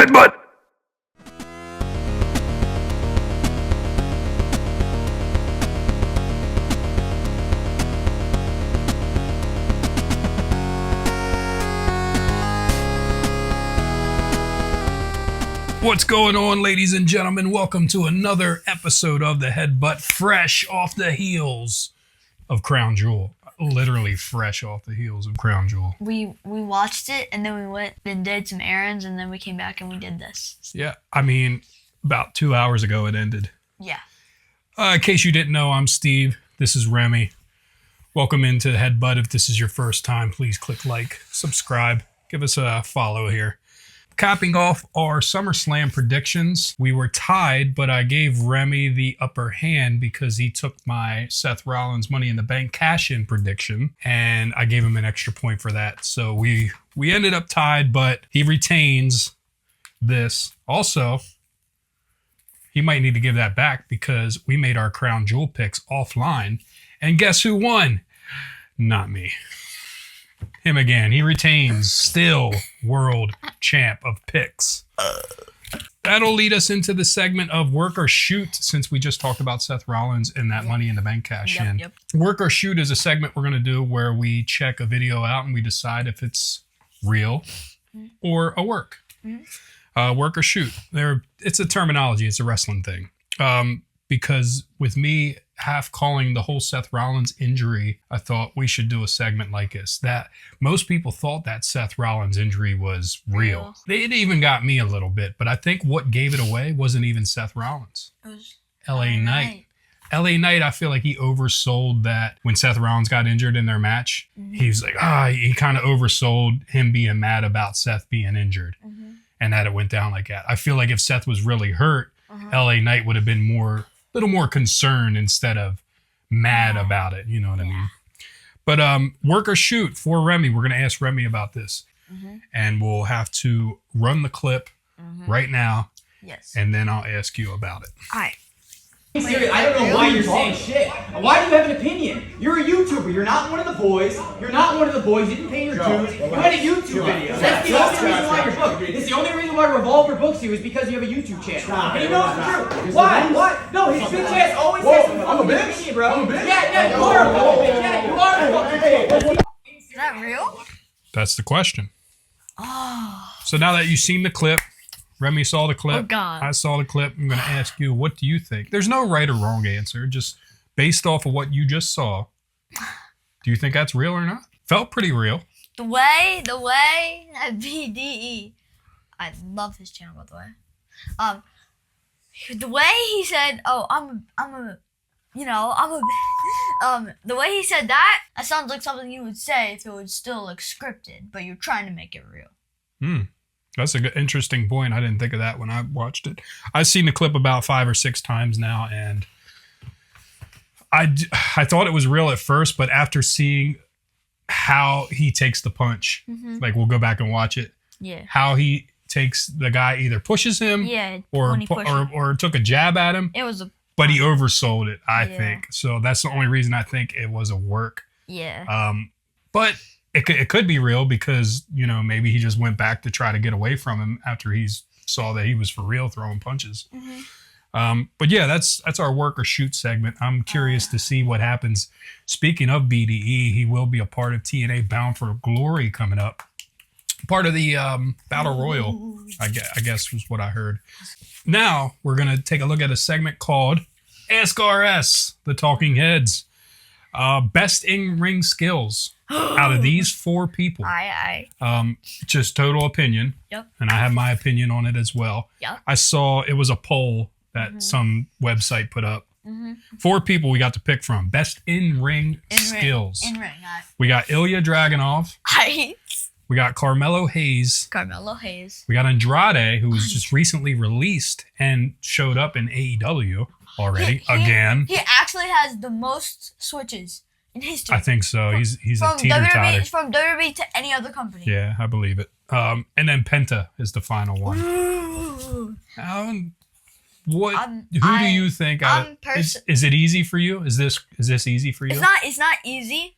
Headbutt! What's going on, ladies and gentlemen? Welcome to another episode of the Headbutt, fresh off the heels of Crown Jewel. Literally fresh off the heels of Crown Jewel. We watched it, and then we went and did some errands, and then we came back and we did this. Yeah, I mean, about 2 hours ago it ended. Yeah. In case you didn't know, I'm Steve. This is Remi. Welcome into Headbutt. If this is your first time, please click like, subscribe, give us a follow here. Capping off our SummerSlam predictions, we were tied, but I gave Remi the upper hand because he took my Seth Rollins Money in the Bank cash-in prediction, and I gave him an extra point for that. So we ended up tied, but he retains this. Also, he might need to give that back because we made our Crown Jewel picks offline, and guess who won? Not me. Him again. He retains still world champ of picks. That'll lead us into the segment of work or shoot, since we just talked about Seth Rollins and that Money in the Bank cash in. Yep. Work or shoot is a segment we're going to do where we check a video out and we decide if it's real or a work. Work or shoot. It's a terminology. It's a wrestling thing. Because with me half calling the whole Seth Rollins injury, I thought we should do a segment like this. That most people thought that Seth Rollins injury was real. It even got me a little bit, but I think what gave it away wasn't even Seth Rollins. It was LA Knight. LA Knight, I feel like he oversold that when Seth Rollins got injured in their match. He was like, he kind of oversold him being mad about Seth being injured and that it went down like that. I feel like if Seth was really hurt, LA Knight would have been a little more concerned instead of mad about it. You know what I mean? But work or shoot for Remi. We're going to ask Remi about this. And we'll have to run the clip right now. Yes. And then I'll ask you about it. All right. Serious, I don't know why you're saying shit. Why do you have an opinion? You're a YouTuber. You're not one of the boys. You didn't pay your dues. You had a YouTube video. That's the only reason why you're booked. It's the only reason why Revolver books you is because you have a YouTube channel. And you know it's true. Why? What? No, his bitch ass always says something. I'm a bitch, bro. I'm a bitch. Yeah, you are a fucking bitch. Yeah, you are a fucking bitch. Is that real? That's the question. Oh. So now that you've seen the clip, Remi saw the clip. Oh, God. I saw the clip. I'm going to ask you, what do you think? There's no right or wrong answer. Just based off of what you just saw, do you think that's real or not? Felt pretty real. The way that BDE, I love his channel, by the way. The way he said, the way he said that sounds like something you would say if it was still like scripted, but you're trying to make it real. That's a good, interesting point. I didn't think of that when I watched it. I've seen the clip about 5 or 6 times now, and I thought it was real at first, but after seeing how he takes the punch, like we'll go back and watch it. Yeah. How he takes the guy, either pushes him, or took a jab at him. It was but he oversold it, I think. So that's the only reason I think it was a work. Yeah. But it could be real because, you know, maybe he just went back to try to get away from him after he saw that he was for real throwing punches. But yeah, that's our work or shoot segment. I'm curious to see what happens. Speaking of BDE, he will be a part of TNA Bound for Glory coming up. Part of the Battle Royal, I guess was what I heard. Now we're going to take a look at a segment called Ask RS, the Talking Heads. Best in-ring skills out of these 4 people. Just total opinion. Yep. And I have my opinion on it as well. Yep. I saw it was a poll that some website put up. 4 people we got to pick from. Best in-ring skills. In-ring. We got Ilya Dragunov. We got Carmelo Hayes. We got Andrade, who was just recently released and showed up in AEW already again. He actually has the most switches in history. I think so. He's a teeter-totter. From WWE to any other company. Yeah, I believe it. And then Penta is the final one. Ooh. Who do you think? Is it easy for you? Is this easy for you? It's not easy,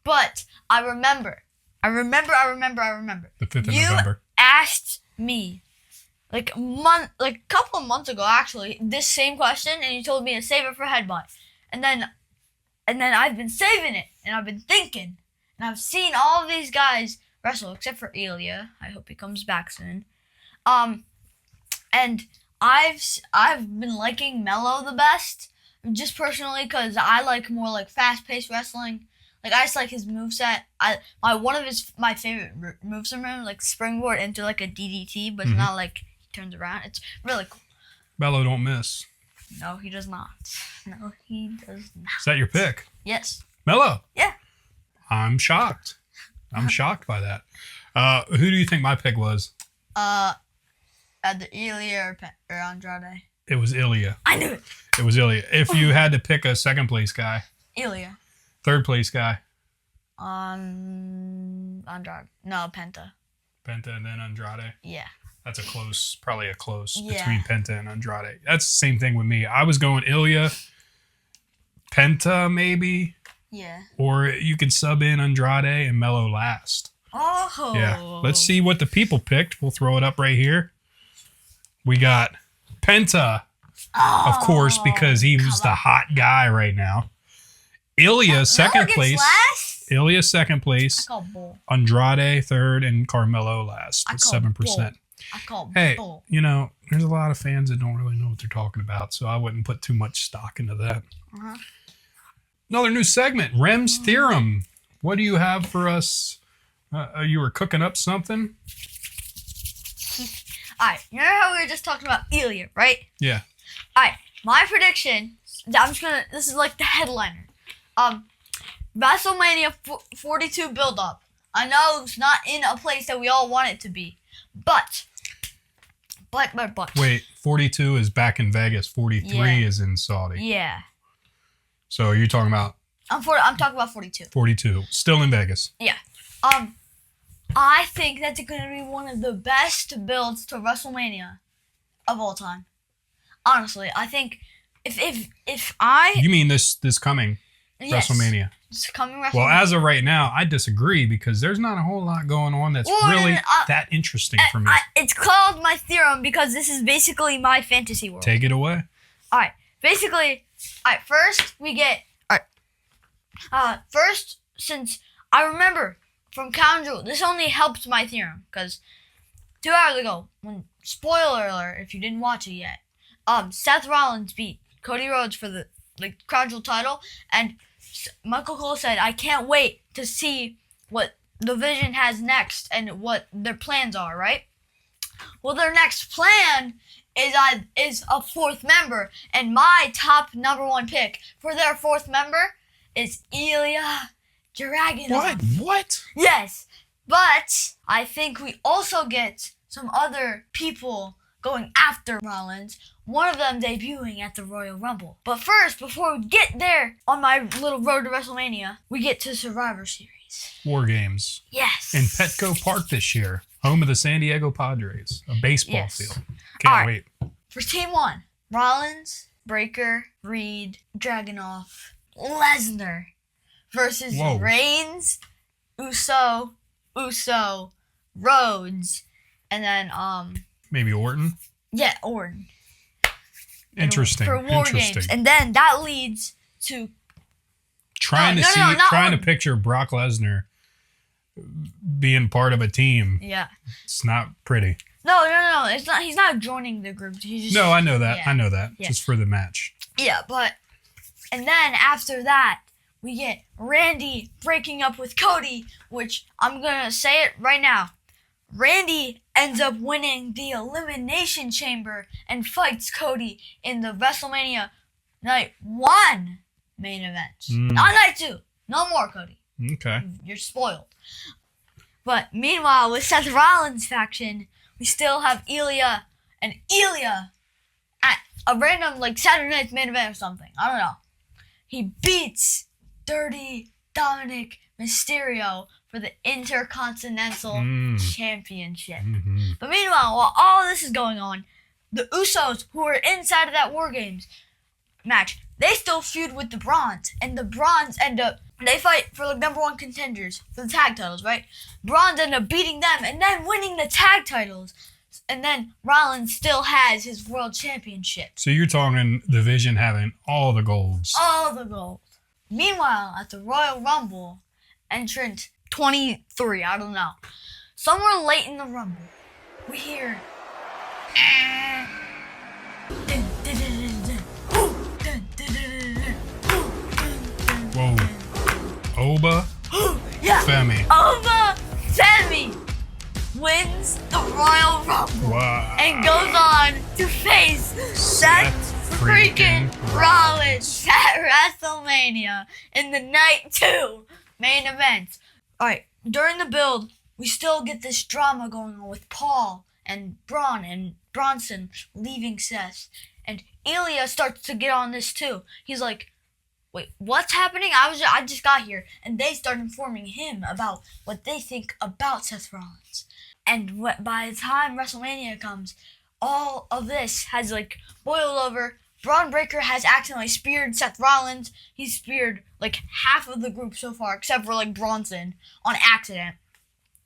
but I remember. The 5th of November. You asked me like a couple of months ago, actually, this same question, and you told me to save it for Headbutt. And then I've been saving it, and I've been thinking, and I've seen all of these guys wrestle, except for Ilya. I hope he comes back soon. And I've been liking Mello the best, just personally, because I like more like fast-paced wrestling. Like, I just like his moveset. One of my favorite moves from him, like springboard into like a DDT, but it's not like he turns around. It's really cool. Mello don't miss. No, he does not. No, he does not. Is that your pick? Yes. Mello? Yeah. I'm shocked. I'm shocked by that. Who do you think my pick was? Either Ilya or Andrade. It was Ilya. I knew it. It was Ilya. If you had to pick a second place guy. Ilya. Third place guy. Andrade. No, Penta. Penta and then Andrade. Yeah. That's probably a close Yeah. between Penta and Andrade. That's the same thing with me. I was going Ilya, Penta maybe, Yeah. or you could sub in Andrade and Mello last. Oh. Yeah. Let's see what the people picked. We'll throw it up right here. We got Penta, of course, because he was the hot guy right now. Ilya, second place. Last? Ilya, second I place. call bull. Andrade, third, and Carmelo last with I call 7%. I call Hey, bull. there's a lot of fans that don't really know what they're talking about, so I wouldn't put too much stock into that. Uh-huh. Another new segment, Rems Theorem. What do you have for us? You were cooking up something? Alright, you know how we were just talking about Ilya, right? Yeah. Alright, my prediction, this is like the headliner. WrestleMania 42 build-up. I know it's not in a place that we all want it to be, but. Wait, 42 is back in Vegas. 43 is in Saudi. Yeah. So you're talking about I'm talking about 42. 42, still in Vegas. Yeah. I think that's going to be one of the best builds to WrestleMania of all time. Honestly, I think if I You mean this coming yes, WrestleMania? It's coming WrestleMania. Well, as of right now, I disagree because there's not a whole lot going on that's really that interesting for me. It's called my theorem because this is basically my fantasy world. Take it away. All right. Basically, first we get first, since I remember from Crown Jewel, this only helped my theorem because 2 hours ago, when spoiler alert if you didn't watch it yet, Seth Rollins beat Cody Rhodes for the Crown Jewel title, and Michael Cole said, "I can't wait to see what the Vision has next and what their plans are." Right? Well, their next plan is a fourth member, and my top number one pick for their fourth member is Ilya Dragunov. What? Yes, but I think we also get some other people going after Rollins, one of them debuting at the Royal Rumble. But first, before we get there on my little road to WrestleMania, we get to Survivor Series. War Games. Yes. In Petco Park this year, home of the San Diego Padres, a baseball field. Can't wait. For Team 1, Rollins, Breakker, Reed, Dragunov, Lesnar versus Reigns, Uso, Rhodes, and then maybe Orton. Yeah, Orton. Interesting. For War Games, and then that leads to trying to picture Brock Lesnar being part of a team. Yeah, it's not pretty. No. It's not. He's not joining the group. No, I know that. Yeah. I know that. Yeah. Just for the match. Yeah, and then after that, we get Randy breaking up with Cody, which I'm gonna say it right now. Randy ends up winning the Elimination Chamber and fights Cody in the WrestleMania Night 1 main event. Not Night 2. No more, Cody. Okay. You're spoiled. But meanwhile, with Seth Rollins' faction, we still have Ilya at a random Saturday Night's main event or something. I don't know. He beats Dirty Dominic Mysterio for the Intercontinental Championship. Mm-hmm. But meanwhile, while all this is going on, the Usos, who are inside of that War Games match, they still feud with the Bronze. And the Bronze end up, they fight for number one contenders for the tag titles, right? Bronze end up beating them and then winning the tag titles. And then Rollins still has his world championship. So you're talking the Vision having all the golds. All the gold. Meanwhile, at the Royal Rumble, entrant 23, I don't know. Somewhere late in the Rumble, we hear... Whoa. Oba Yeah. Femi. Oba Femi wins the Royal Rumble. Wow. And goes on to face Seth freaking Rollins at WrestleMania in the Night 2 main event. Alright, during the build, we still get this drama going on with Paul and Braun and Bronson leaving Seth. And Ilya starts to get on this too. He's like, wait, what's happening? I just got here. And they start informing him about what they think about Seth Rollins. And by the time WrestleMania comes, all of this has like boiled over. Braun Breaker has accidentally speared Seth Rollins. He's speared like half of the group so far, except for like Bronson, on accident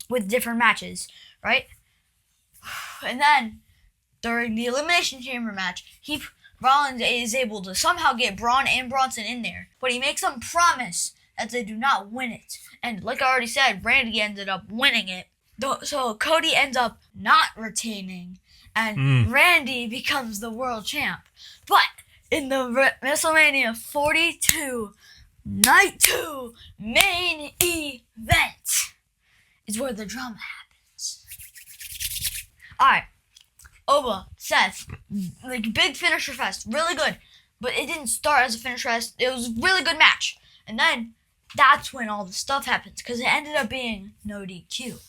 with different matches, right? And then during the Elimination Chamber match, Rollins is able to somehow get Braun and Bronson in there, but he makes them promise that they do not win it. And like I already said, Randy ended up winning it. So Cody ends up not retaining, and Randy becomes the world champ. But in the WrestleMania 42 Night 2 main event is where the drama happens. Alright, Oba, Seth, like big finisher fest, really good. But it didn't start as a finisher fest. It was a really good match. And then that's when all the stuff happens, because it ended up being no DQ.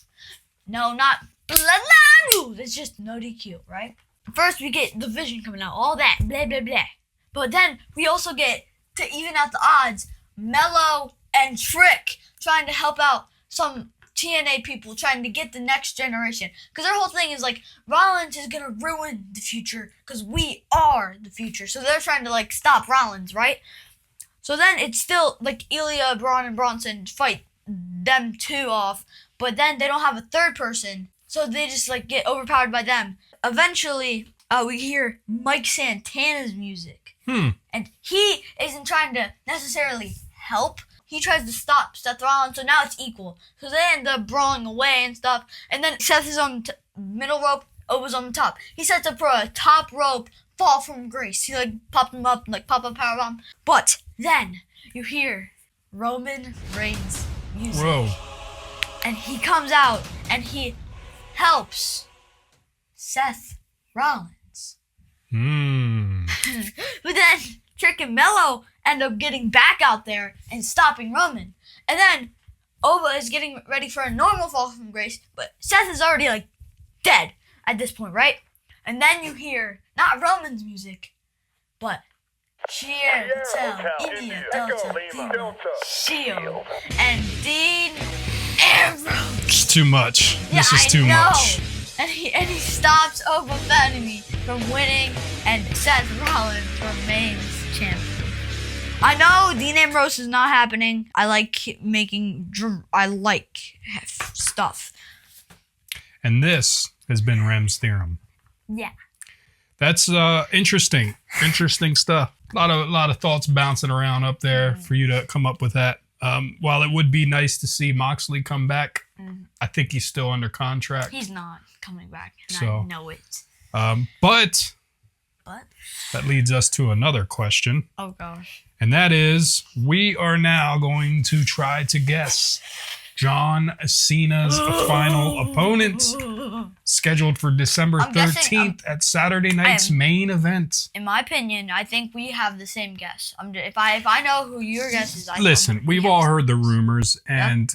No, not bloodline rules. It's just no DQ, right? First, we get the Vision coming out, all that, blah, blah, blah. But then we also get, to even out the odds, Mello and Trick trying to help out some TNA people trying to get the next generation. Because their whole thing is like, Rollins is going to ruin the future because we are the future. So they're trying to like stop Rollins, right? So then it's still like Ilya, Braun, and Bronson fight them two off. But then they don't have a third person. So they just like get overpowered by them. Eventually, we hear Mike Santana's music. And he isn't trying to necessarily help. He tries to stop Seth Rollins, so now it's equal. So they end up brawling away and stuff. And then Seth is on the middle rope, Oba's on the top. He sets up for a top rope fall from grace. He like popped him up, like pop-up powerbomb. But then you hear Roman Reigns' music. Whoa. And he comes out and he helps Seth Rollins. But then Trick and Mello end up getting back out there and stopping Roman. And then Oba is getting ready for a normal fall from grace, but Seth is already like dead at this point, right? And then you hear not Roman's music, but Cheer Patel, India Delta, Lima, Shield, and Dean Ambrose. It's too much. This is too much. And he stops Oba Femi from winning, and Seth Rollins remains champion. I know Dean Ambrose is not happening. I like stuff. And this has been Rems Theorem. Yeah. That's interesting. Interesting stuff. A lot of thoughts bouncing around up there for you to come up with that. While it would be nice to see Moxley come back, I think he's still under contract. He's not coming back, and So, I know it. But that leads us to another question. Oh gosh. And that is, we are now going to try to guess John Cena's final opponent, scheduled for December 13th at Saturday night's main event. In my opinion, I think we have the same guess. If I know who your guess is, Listen, we've all heard the rumors, and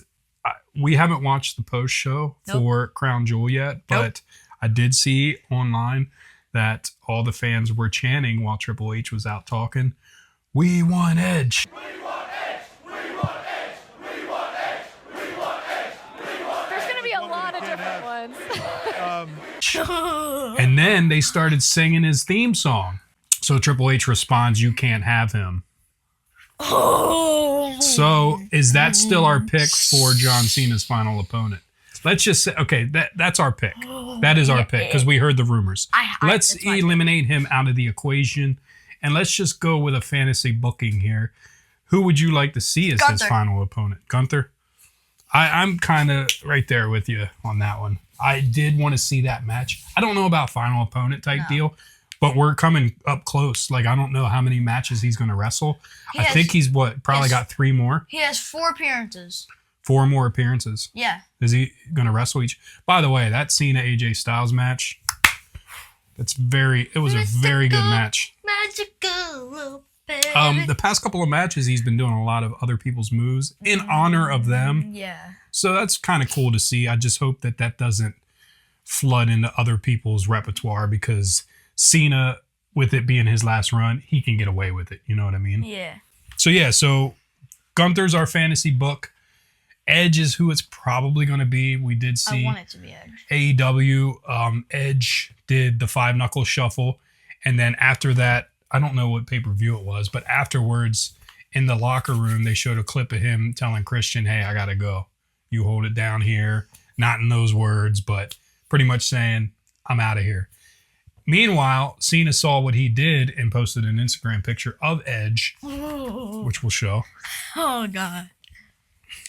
we haven't watched the post show for Crown Jewel yet, but I did see online that all the fans were chanting while Triple H was out talking, "We want Edge. We want Edge. We want Edge. We want Edge. We want Edge. We want Edge." There's going to be a lot of different ones. And then they started singing his theme song. So Triple H responds, "You can't have him." So is that still our pick for John Cena's final opponent? Let's just say, okay, that's our pick. That is our pick because we heard the rumors. Let's it's my eliminate him out of the equation, and let's just go with a fantasy booking here. Who would you like to see as his Gunther. final opponent? Gunther? I'm kind of right there with you on that one. I did want to see that match. I don't know about final opponent type deal, but we're coming up close. Like, I don't know how many matches he's going to wrestle. I think he's probably got 3 more. He has 4 appearances. 4 more appearances. Yeah. Is he going to wrestle each? By the way, that Cena AJ Styles match, it was a very good match. Magical, baby. The past couple of matches, he's been doing a lot of other people's moves in honor of them. Yeah. So that's kind of cool to see. I just hope that doesn't flood into other people's repertoire because Cena, with it being his last run, he can get away with it. You know what I mean? Yeah. So Gunther's our fantasy book. Edge is who it's probably going to be. We did see I want it to be Edge. AEW. Edge did the 5-knuckle shuffle. And then after that, I don't know what pay-per-view it was, but afterwards in the locker room, they showed a clip of him telling Christian, hey, I got to go. You hold it down here. Not in those words, but pretty much saying, I'm out of here. Meanwhile, Cena saw what he did and posted an Instagram picture of Edge, which we'll show. Oh, God.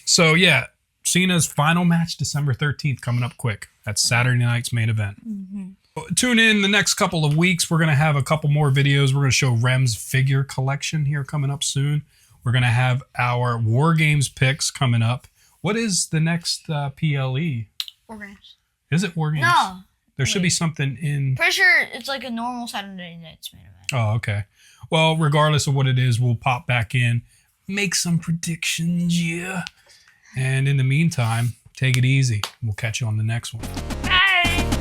So, yeah, Cena's final match, December 13th, coming up quick. That's Saturday night's main event. Tune in the next couple of weeks. We're going to have a couple more videos. We're going to show Rem's figure collection here coming up soon. We're going to have our War Games picks coming up. What is the next PLE? War Games. Is it War Games? No. There should be something in... Pretty sure it's like a normal Saturday night's main event. Oh, okay. Well, regardless of what it is, we'll pop back in, make some predictions, yeah. And in the meantime, take it easy. We'll catch you on the next one. Bye!